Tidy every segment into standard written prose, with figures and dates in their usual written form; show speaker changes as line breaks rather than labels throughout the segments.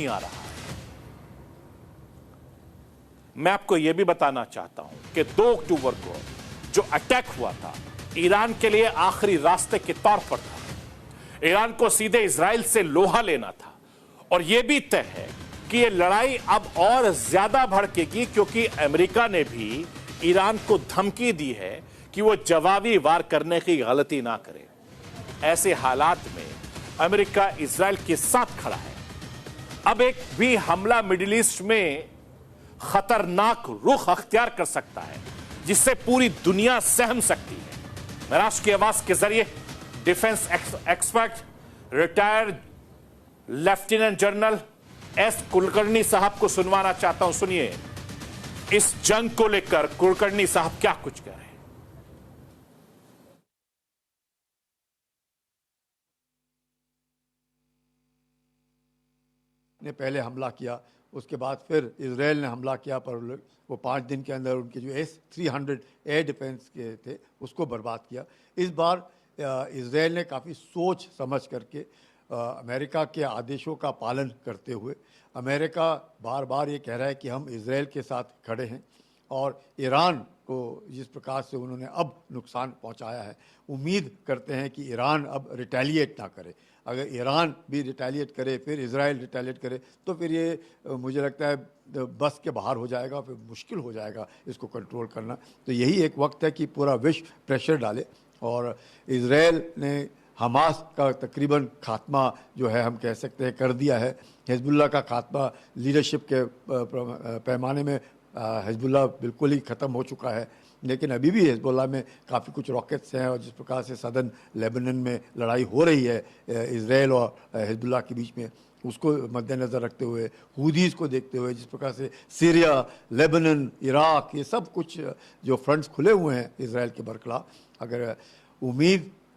आ रहा है। मैं आपको यह भी बताना चाहता हूं कि 2 अक्टूबर को जो अटैक हुआ था ईरान के लिए आखिरी रास्ते के तौर पर था। ईरान को सीधे इजराइल से लोहा लेना था और यह भी तय है कि यह लड़ाई अब और ज्यादा भड़केगी, क्योंकि अमेरिका ने भी ईरान को धमकी दी है कि वो जवाबी वार करने की गलती ना करे। ऐसे हालात में अमेरिका इजराइल के साथ खड़ा है। अब एक भी हमला मिडिल ईस्ट में खतरनाक रुख अख्तियार कर सकता है, जिससे पूरी दुनिया सहम सकती है। मैं राष्ट्र की आवाज के जरिए defence expert retired lieutenant general S Kulkarni साहब को सुनवाना चाहता हूं। सुनिए इस जंग को लेकर कुलकर्णी साहब क्या कुछ कह रहे हैं।
ने पहले हमला किया, उसके बाद फिर इजराइल ने हमला किया, पर वो 5 दिन के अंदर उनके जो S-300 एयर डिफेंस के थे उसको बर्बाद किया। इस बार इजराइल ने काफ़ी सोच समझ करके अमेरिका के आदेशों का पालन करते हुए, अमेरिका बार बार ये कह रहा है कि हम इजराइल के साथ खड़े हैं, और ईरान को जिस प्रकार से उन्होंने अब नुकसान पहुंचाया है, उम्मीद करते हैं कि ईरान अब रिटेलिएट ना करे। अगर ईरान भी रिटेलिएट करे, फिर इजराइल रिटेलिएट करे, तो फिर ये मुझे लगता है बस के बाहर हो जाएगा, फिर मुश्किल हो जाएगा इसको कंट्रोल करना। तो यही एक वक्त है कि पूरा विश्व प्रेशर डाले, और इजराइल ने हमास का तकरीबन खात्मा जो है हम कह सकते हैं कर दिया है। हिजबुल्लाह का खात्मा लीडरशिप के पैमाने में हिजबुल्लाह बिल्कुल ही ख़त्म हो चुका है, लेकिन अभी भी हिजबुल्लाह में काफ़ी कुछ रॉकेट्स हैं, और जिस प्रकार से सदर्न लेबनान में लड़ाई हो रही है इजराइल और हिजबुल्लाह के बीच में, उसको मद्देनज़र रखते हुए, हूदीज़ को देखते हुए, जिस प्रकार से सीरिया, लेबनान, इराक, ये सब कुछ जो फ्रंट्स खुले हुए हैं इजराइल के बरखिलाफ, अगर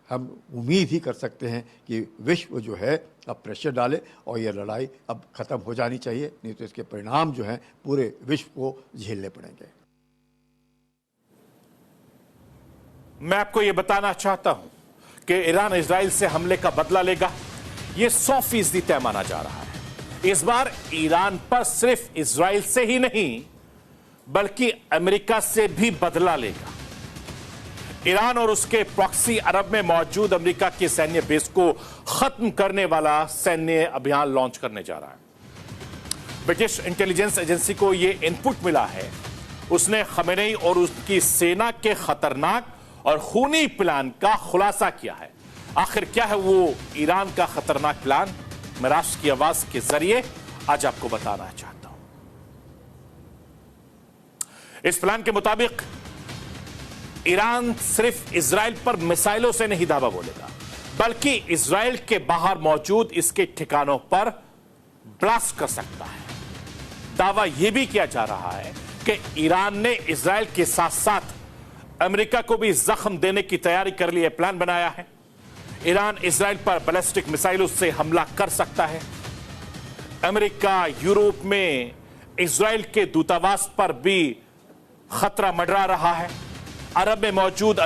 हम उम्मीद ही कर सकते हैं कि विश्व जो है अब प्रेशर डाले और यह लड़ाई अब ख़त्म हो जानी चाहिए, नहीं तो इसके परिणाम जो हैं पूरे विश्व को झेलने पड़ेंगे।
मैं आपको यह बताना चाहता हूं कि ईरान इजराइल से हमले का बदला लेगा, यह 100% तय माना जा रहा है। इस बार ईरान पर सिर्फ इजराइल से ही नहीं बल्कि अमेरिका से भी बदला लेगा। ईरान और उसके प्रॉक्सी अरब में मौजूद अमेरिका की सैन्य बेस को खत्म करने वाला सैन्य अभियान लॉन्च करने जा रहा है। ब्रिटिश इंटेलिजेंस एजेंसी को यह इनपुट मिला है, उसने खमेनी और उसकी सेना के खतरनाक और खूनी प्लान का खुलासा किया है। आखिर क्या है वो ईरान का खतरनाक प्लान, मैं राष्ट्र की आवाज के जरिए आज आपको बताना चाहता हूं। इस प्लान के मुताबिक ईरान सिर्फ इजराइल पर मिसाइलों से नहीं धावा बोलेगा, बल्कि इजराइल के बाहर मौजूद इसके ठिकानों पर ब्लास्ट कर सकता है। दावा यह भी किया जा रहा है कि ईरान ने इजराइल के साथ साथ अमेरिका को भी जख्म देने की तैयारी कर ली है, प्लान बनाया है। ईरान इजराइल पर बैलिस्टिक मिसाइलों से हमला कर सकता है। अमेरिका यूरोप में इजराइल के दूतावास पर भी खतरा मंडरा रहा है। अरब में मौजूद